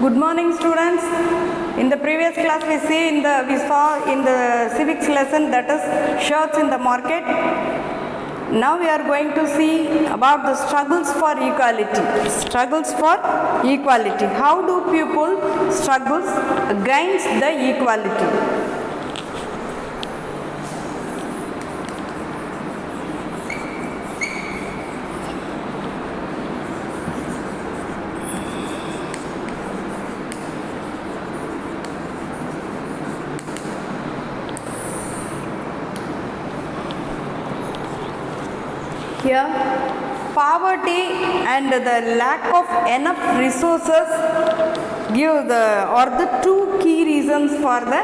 Good morning, students. In the previous class, we saw in the civics lesson, that is shirts in the market. Now we are going to see about the struggles for equality. Struggles for equality. How do people struggles against the equality? Here, poverty and the lack of enough resources are the two key reasons for the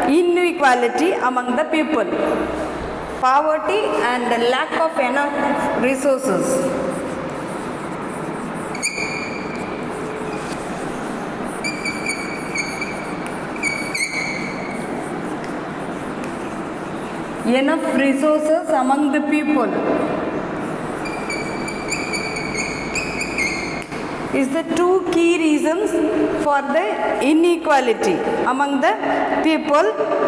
inequality among the people. Poverty and the lack of enough resources. Enough resources among the people is the two key reasons for the inequality among the people.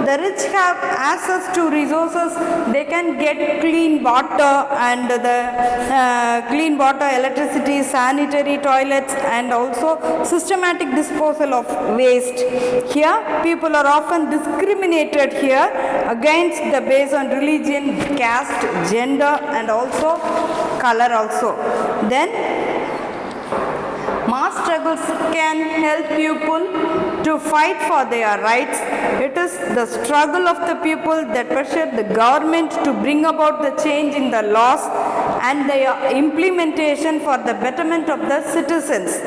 The rich have access to resources. They can get clean water and clean water, electricity, sanitary toilets, and also systematic disposal of waste. Here, people are often discriminated here against the based on religion, caste, gender, and also color also. Then mass struggles can help people to fight for their rights. It is the struggle of the people that pressure the government to bring about the change in the laws and the implementation for the betterment of the citizens.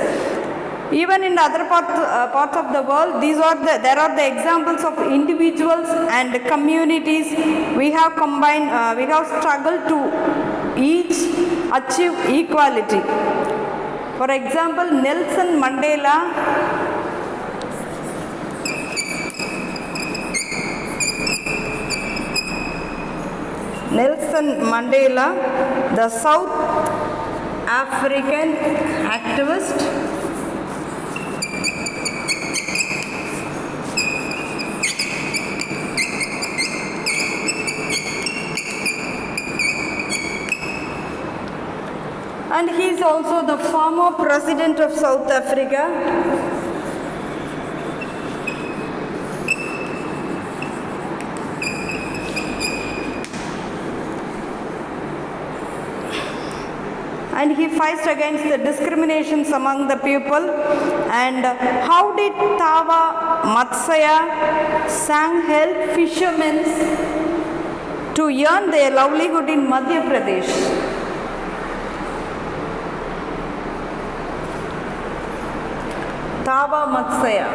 Even in other parts of the world, there are the examples of individuals and communities. We have struggled to each achieve equality. For example, Nelson Mandela the South African activist, and he is also the former president of South Africa. And he fights against the discriminations among the people. And how did Thawa Matsaya Sang help fishermen to earn their livelihood in Madhya Pradesh? Thawa Matsaya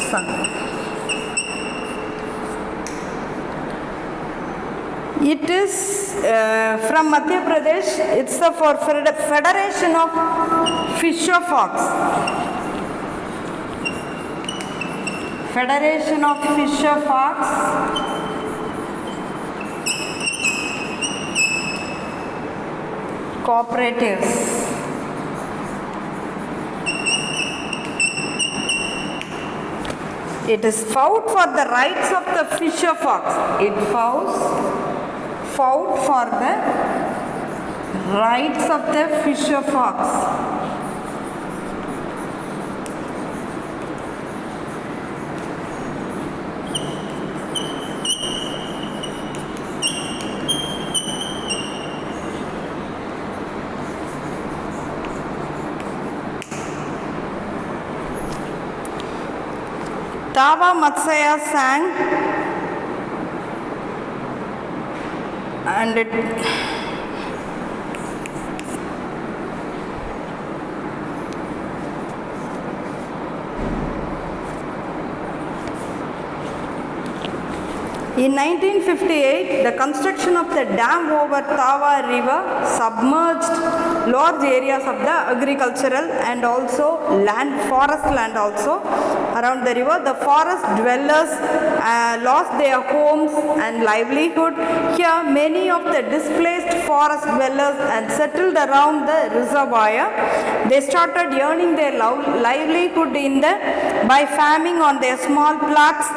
Sang. It is from Madhya Pradesh. It's the Federation of Fisher Folks. Federation of Fisher Folks. Cooperatives. It is fought for the rights of the fisher folks. It fought for the rights of the fisher folks. Thawa Matsaya Sang, and In 1958, the construction of the dam over Tava River submerged large areas of the agricultural and also forest land also around the river. The forest dwellers lost their homes and livelihood. Here, many of the displaced forest dwellers and settled around the reservoir. They started earning their livelihood by farming on their small plots.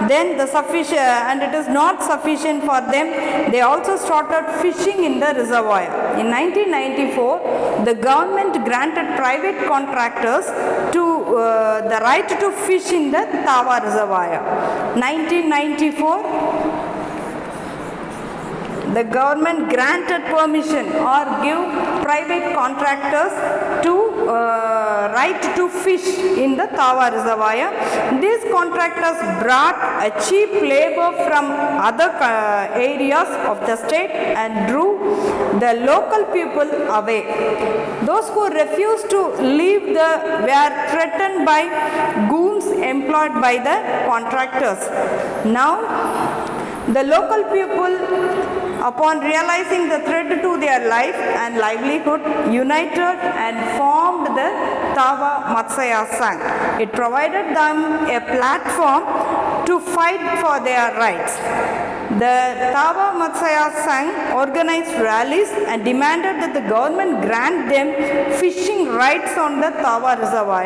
Then and it is not sufficient for them. They also started fishing in the reservoir. In 1994, the government granted private contractors the right to fish in the Tava reservoir. 1994, the government granted permission or give private contractors right to fish in the Tava reservoir. These contractors brought a cheap labor from other areas of the state and drew the local people away. Those who refused to leave were threatened by goons employed by the contractors. Now, the local people, upon realizing the threat to their life and livelihood, united and formed the Tava Matsaya Sangh. It provided them a platform to fight for their rights. The Tava Matsaya Sangh organized rallies and demanded that the government grant them fishing rights on the Tava reservoir.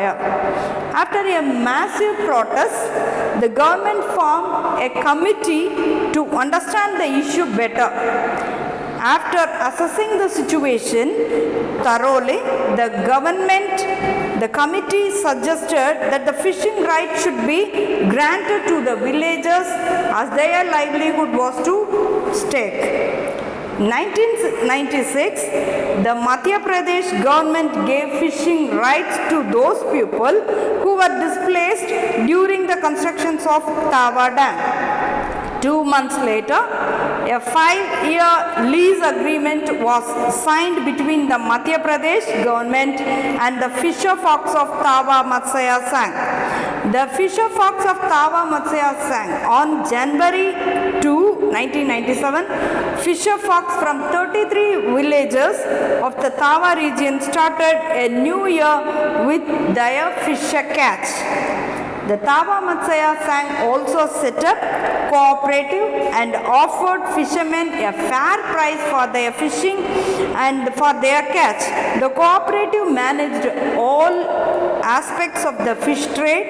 After a massive protest, the government formed a committee to understand the issue better. After assessing the situation thoroughly, the committee suggested that the fishing right should be granted to the villagers as their livelihood was to stake. 1996, the Madhya Pradesh government gave fishing rights to those people who were displaced during the constructions of Tava Dam. 2 months later, a 5-year lease agreement was signed between the Madhya Pradesh government and the fisher folks of Tava Matsaya Sangh. The fisher folks of Tava Matsaya Sangh on January 2, 1997, fisher folks from 33 villages of the Tava region started a new year with their fisher catch. The Tava Matsaya Sangh also set up cooperative and offered fishermen a fair price for their fishing and for their catch. The cooperative managed all aspects of the fish trade,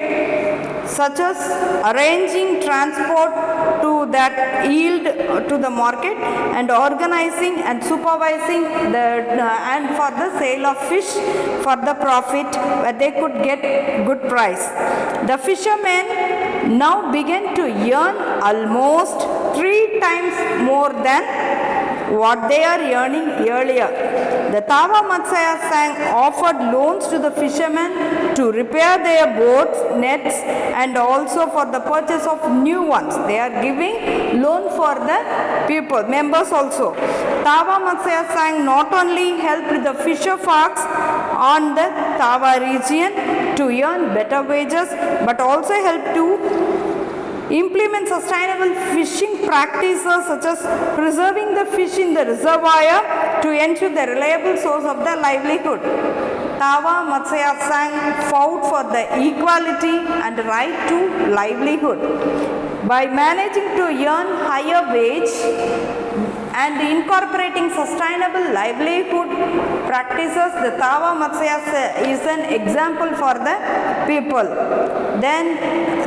such as arranging transport to that yield to the market and organizing and supervising and for the sale of fish for the profit where they could get good price. The fishermen now began to earn almost 3 times more than what they are earning earlier. The Tava Matsaya Sangh offered loans to the fishermen to repair their boats, nets, and also for the purchase of new ones. They are giving loan for the people, members also. Tava Matsaya Sangh not only helped the fisher folks on the Tava region to earn better wages, but also helped to implement sustainable fishing practices such as preserving the fish in the reservoir to ensure the reliable source of the livelihood. Tava Matsaya Sangh fought for the equality and right to livelihood. By managing to earn higher wage and incorporating sustainable livelihood practices, the Tava Matsaya is an example for the people. Then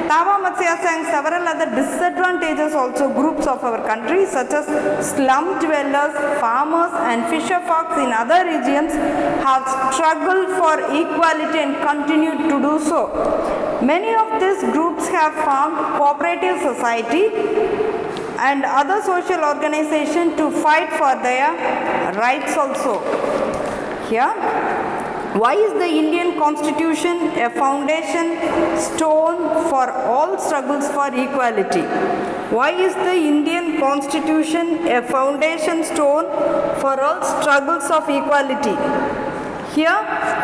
Tava Matsaya Sangh several other disadvantages also groups of our country such as slum dwellers, farmers and fisher folks in other regions have struggled for equality and continue to do so. Many of these groups have formed cooperative society and other social organizations to fight for their rights also. Here, why is the Indian Constitution a foundation stone for all struggles for equality? Why is the Indian Constitution a foundation stone for all struggles of equality? Here,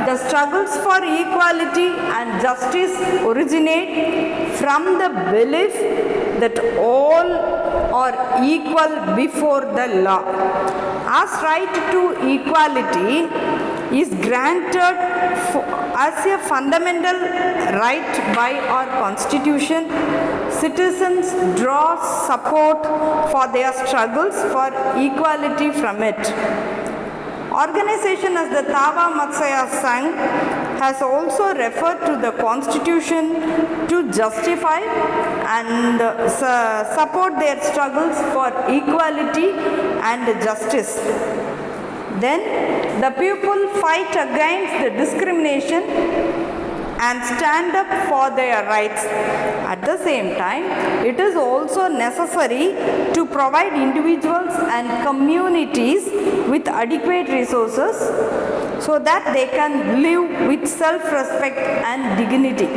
the struggles for equality and justice originate from the belief that all are equal before the law. As right to equality is granted as a fundamental right by our constitution, citizens draw support for their struggles for equality from it. Organization as the Tava Matsaya Sangh has also referred to the constitution to justify and support their struggles for equality and justice. Then the people fight against the discrimination and stand up for their rights. At the same time, it is also necessary to provide individuals and communities with adequate resources so that they can live with self-respect and dignity.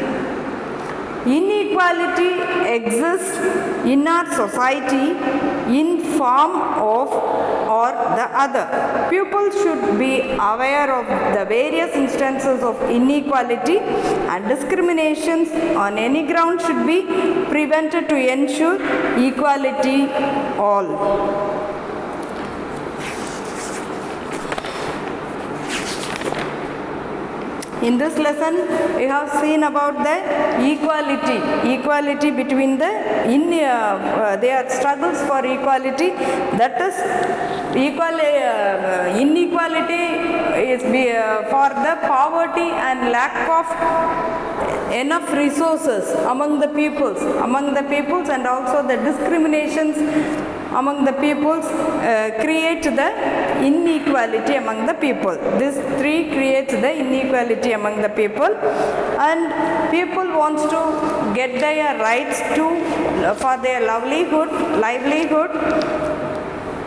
Inequality exists in our society in form of or the other. People should be aware of the various instances of inequality, and discriminations on any ground should be prevented to ensure equality all. In this lesson, we have seen about the equality between their struggles for equality. That is, inequality is for the poverty and lack of enough resources among the peoples, and also the discriminations among the peoples create the inequality among the people. These three creates the inequality among the people, and people wants to get their rights for their livelihood,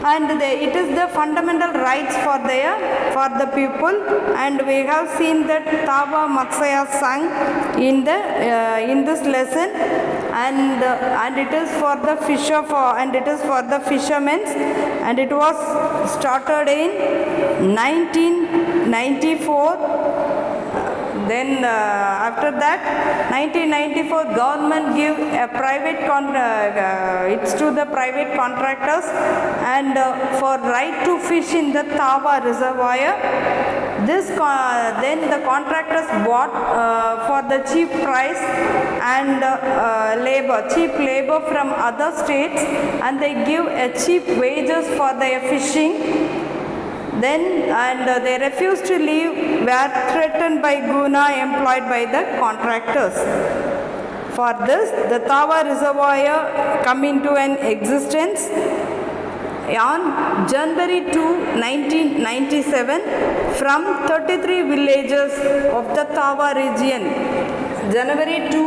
and it is the fundamental rights for the people. And we have seen that Tava Matsaya Sangh in this lesson, and it is for the fishermen, and it was started in 1994. Then after that, 1994, government give a private it's to the private contractors, and for right to fish in the Tava reservoir. Then the contractors bought for the cheap price and cheap labor from other states, and they give a cheap wages for their fishing. Then they refused to leave, were threatened by Guna employed by the contractors. For this, the Tava reservoir come into an existence on January 2, 1997, from 33 villages of the Tava region. January 2,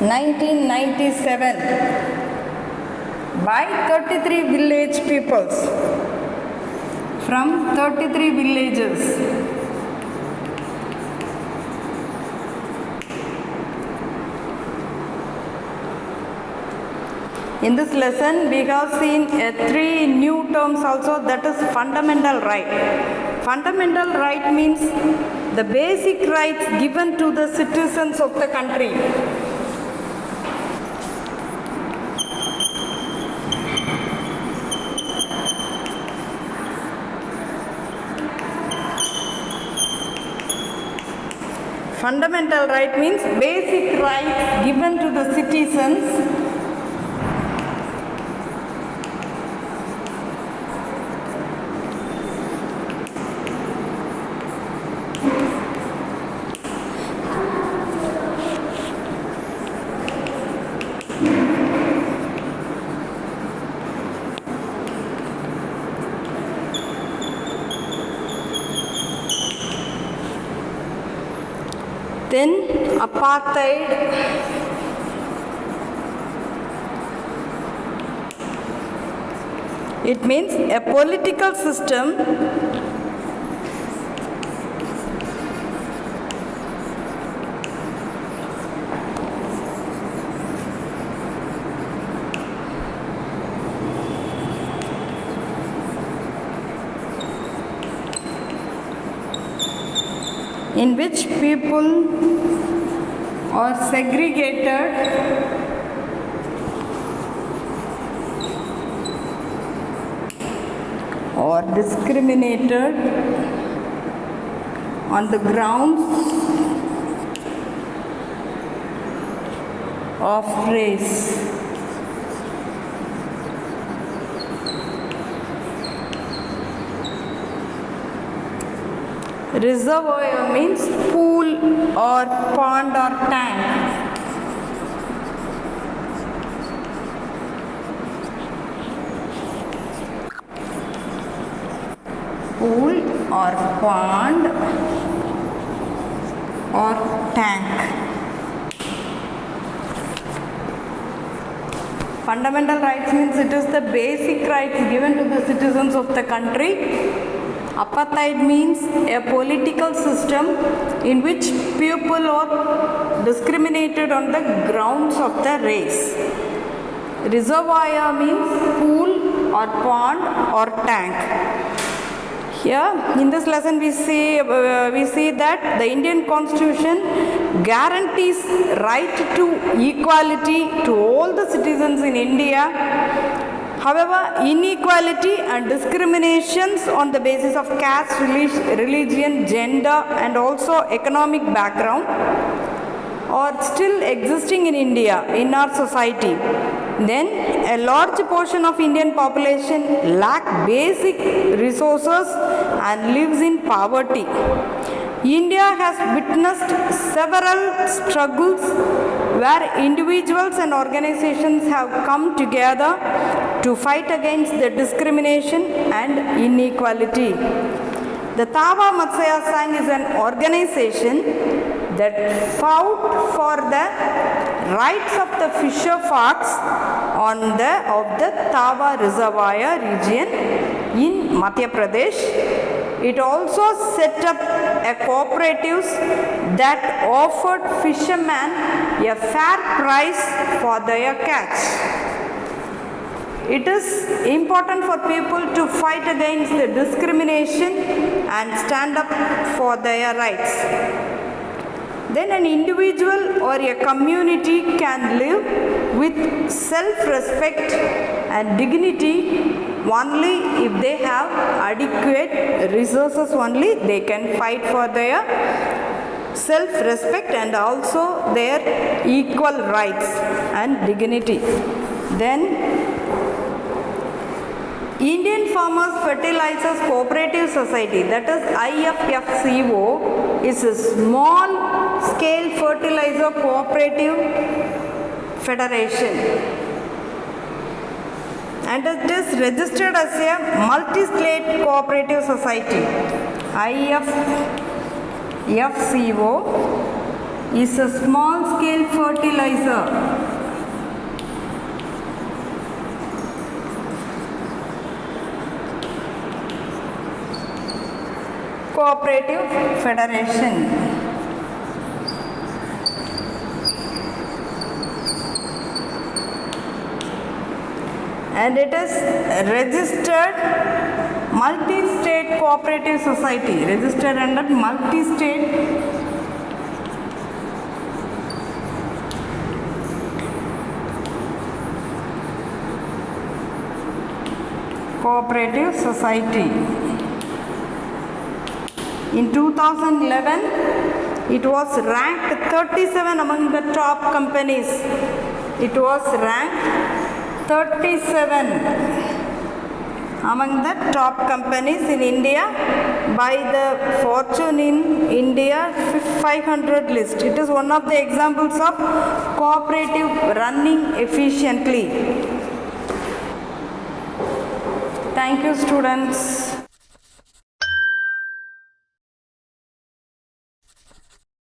1997. By 33 village peoples, from 33 villages. In this lesson, we have seen 3 new terms also, that is fundamental right. Fundamental right means the basic rights given to the citizens of the country. Fundamental right means basic rights given to the citizens Then apartheid, it means a political system in which people or segregated or discriminated on the grounds of race. Reservoir means pool or pond or tank. Pool or pond or tank. Fundamental rights means it is the basic rights given to the citizens of the country. Apartheid means a political system in which people are discriminated on the grounds of the race. Reservoir means pool or pond or tank. Here in this lesson we see that the Indian Constitution guarantees right to equality to all the citizens in India. However, inequality and discriminations on the basis of caste, religion, gender and also economic background are still existing in India, in our society. Then a large portion of Indian population lack basic resources and lives in poverty. India has witnessed several struggles where individuals and organizations have come together to fight against the discrimination and inequality. The Tava Matsya Sangh is an organization that fought for the rights of the fisher folks of the Tava Reservoir region in Madhya Pradesh. It also set up a cooperatives that offered fishermen a fair price for their catch. It is important for people to fight against the discrimination and stand up for their rights. Then an individual or a community can live with self-respect and dignity only if they have adequate resources. Only they can fight for their self-respect and also their equal rights and dignity. Then Indian Farmers Fertilizers Cooperative Society, that is IFFCO, is a small scale fertilizer cooperative federation and it is registered as a multi-state cooperative society. IFFCO is a small scale fertilizer cooperative federation. And it is registered multi-state cooperative society, registered under multi-state cooperative society. In 2011, it was ranked 37 among the top companies. It was ranked 37 among the top companies in India by the Fortune in India 500 list. It is one of the examples of cooperative running efficiently. Thank you, students.